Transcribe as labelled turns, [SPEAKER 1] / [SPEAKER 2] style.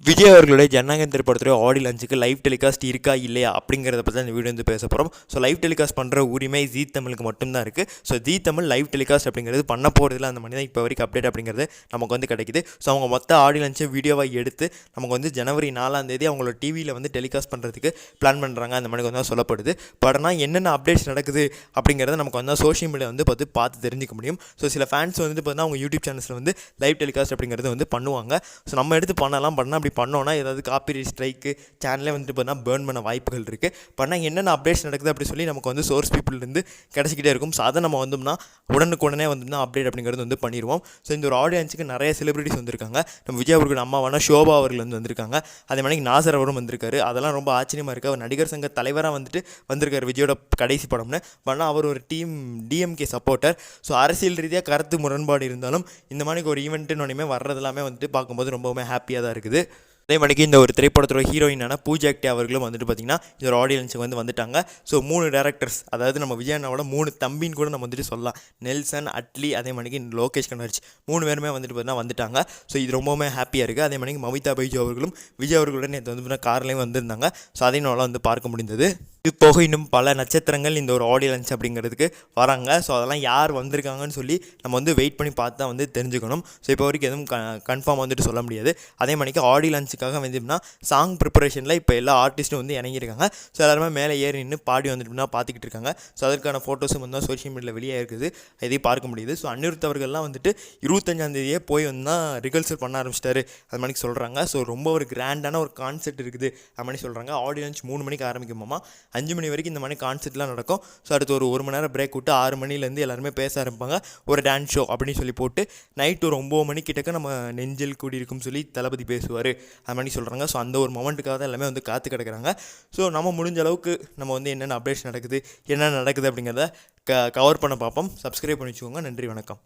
[SPEAKER 1] விஜய் அவர்களுடைய Jananayagan திரைப்படத்துடைய audio லான்ச்சுக்கு live telecast இருக்கா இல்லையா அப்படிங்கிறத பற்றி தான் இந்த வீடியோ வந்து பேச போகிறோம். ஸோ லைவ் டெலிகாஸ்ட் பண்ணுற உரிமை ஜீ தமிழுக்கு மட்டும்தான் இருக்குது. ஸோ ஜீ தமிழ் லைவ் டெலிகாஸ்ட் அப்படிங்கிறது பண்ண போகிறதுல அந்த மாதிரி தான் இப்போ வரைக்கும் அப்டேட் அப்படிங்கிறது நமக்கு வந்து கிடைக்குது. ஸோ அவங்க மொத்த ஆடியோ லான்ச்சை வீடியோவாக எடுத்து நமக்கு வந்து ஜனவரி 4 அவங்களோட டிவியில் வந்து டெலிகாஸ்ட் பண்ணுறதுக்கு பிளான் பண்ணுறாங்க. அந்த மாதிரி வந்து சொல்லப்படுது. படம்னா என்னென்ன அப்டேட்ஸ் நடக்குது அப்படிங்கிறத நமக்கு வந்து சோஷியல் மீடியா வந்து பார்த்து தெரிஞ்சிக்க முடியும். ஸோ சில ஃபேன்ஸ் வந்து பார்த்தீங்கன்னா அவங்க யூடியூப் சேனல்ஸில் வந்து லைவ் டெலிகாஸ்ட் அப்படிங்கிறது வந்து பண்ணுவாங்க. ஸோ நம்ம எடுத்து பண்ணால் அப்படி பண்ணோன்னா ஏதாவது காப்பிரைட் ஸ்ட்ரைக்கு சேனலே வந்துட்டு பார்த்தீங்கன்னா பேர்ன் பண்ண வாய்ப்புகள் இருக்குது. பண்ணால் என்னென்ன அப்டேட்ஸ் நடக்குது அப்படி சொல்லி நமக்கு வந்து சோர்ஸ் பீப்புள்லேருந்து கிடச்சிக்கிட்டே இருக்கும். ஸோ அதை நம்ம வந்தோம்னா உடனுக்குடனே வந்து அப்டேட் அப்படிங்கிறது வந்து பண்ணிடுவோம். ஸோ இந்த ஒரு ஆடியன்ஸுக்கு நிறைய செலிபிரிட்டிஸ் வந்திருக்காங்க. நம்ம விஜய் அவர்கள் அம்மாவான ஷோபா அவர்கள் வந்து வந்திருக்காங்க. அதே மாதிரி நாசர் அவரும் வந்திருக்காரு. அதெல்லாம் ரொம்ப ஆச்சரியமாக இருக்குது. அவர் நடிகர் சங்க தலைவராக வந்துட்டு வந்திருக்காரு விஜயோட கடைசி படம்னு. பண்ணால் அவர் ஒரு டிஎம்கே சப்போர்ட்டர். ஸோ அரசியல் ரீதியாக கருத்து முரண்பாடு இருந்தாலும் இந்த மாதிரி ஒரு ஈவெண்ட்டுன்னு வர்றது எல்லாமே வந்துட்டு பார்க்கும்போது ரொம்பவுமே ஹாப்பியாக தான் இருக்குது. அதே மாதிரிக்கு இந்த ஒரு திரைப்படத்தோட ஹீரோயினான பூஜா ஹெக்டே அவர்களும் வந்துட்டு பார்த்திங்கன்னா இந்த ஒரு ஆடியன்ஸுக்கு வந்து வந்துட்டாங்க. ஸோ 3 டேரக்டர்ஸ், அதாவது நம்ம விஜய் அண்ணாவோட 3 தம்பின்னு கூட நம்ம வந்துட்டு சொல்லலாம். நெல்சன், அட்லி, அதே மாதிரிக்கு லோகேஷ் கனகராஜ் 3 பேருமே வந்துட்டு பார்த்தீங்கன்னா வந்துட்டாங்க. ஸோ இது ரொம்பவுமே ஹாப்பியாக இருக்குது. அதே மாதிரிக்கு மமிதா பைஜு அவர்களும் விஜய் அவர்களுடன் நேற்று வந்து கார்லேயும் வந்திருந்தாங்க. ஸோ அதையும் நல்லா வந்து பார்க்க முடிந்தது. இது போக இன்னும் பல நட்சத்திரங்கள் இந்த ஒரு ஆடியோ லான்ச் அப்படிங்கிறதுக்கு வராங்க. ஸோ அதெல்லாம் யார் வந்திருக்காங்கன்னு சொல்லி நம்ம வந்து வெயிட் பண்ணி பார்த்து தான் வந்து தெரிஞ்சுக்கணும். ஸோ இப்போ வரைக்கும் எதுவும் கன்ஃபார்ம் வந்துட்டு சொல்ல முடியாது. அதே மாதிரிக்கு ஆடியோ லான்ச்சுக்காக வந்துட்டுனா சாங் ப்ரிப்பரேஷனில் இப்போ எல்லா ஆர்டிஸ்ட்டும் வந்து இறங்கியிருக்காங்க. ஸோ எல்லாருமே மேலே ஏறி நின்று பாடி வந்துட்டுனா பார்த்துக்கிட்டு இருக்காங்க. ஸோ அதற்கான ஃபோட்டோஸும் வந்து சோஷியல் மீடியாவில் வெளியே இருக்குது. இதையும் பார்க்க முடியுது. ஸோ அனிருத் அவர்கள்லாம் வந்துட்டு 25ஆம் தேதியே போய் வந்து தான் ரிகல்சல் பண்ண ஆரம்பிச்சிட்டாரு அது மாதிரி சொல்கிறாங்க. ஸோ ரொம்ப ஒரு கிராண்டான ஒரு கான்செப்ட் இருக்குது அது மாதிரி சொல்கிறாங்க. ஆடியோ லான்ச் 3 மணிக்கு ஆரம்பிக்குமாமா. 5 மணி வரைக்கும் இந்த மாதிரி கான்செர்ட்லாம் நடக்கும். ஸோ அடுத்து ஒரு 1 மணி நேரம் பிரேக் விட்டு 6 மணிலேருந்து எல்லாருமே பேச ஆரம்பிப்பாங்க. ஒரு டான்ஸ் ஷோ அப்படின்னு சொல்லி போட்டு நைட்டு ஒரு 9 மணிக்கிட்டக்க நம்ம நெஞ்சில் கூடியிருக்கும்னு சொல்லி தளபதி பேசுவார் அது மாதிரி சொல்கிறாங்க. ஸோ அந்த ஒரு மொமெண்ட்டுக்காக தான் எல்லாமே வந்து காத்து கிடக்குறாங்க. ஸோ நம்ம முடிஞ்ச அளவுக்கு நம்ம வந்து என்னென்ன அப்டேட்ஸ் நடக்குது அப்படிங்கிறத கவர் பண்ண பார்ப்போம். சப்ஸ்கிரைப் பண்ணி வச்சுக்கோங்க. நன்றி, வணக்கம்.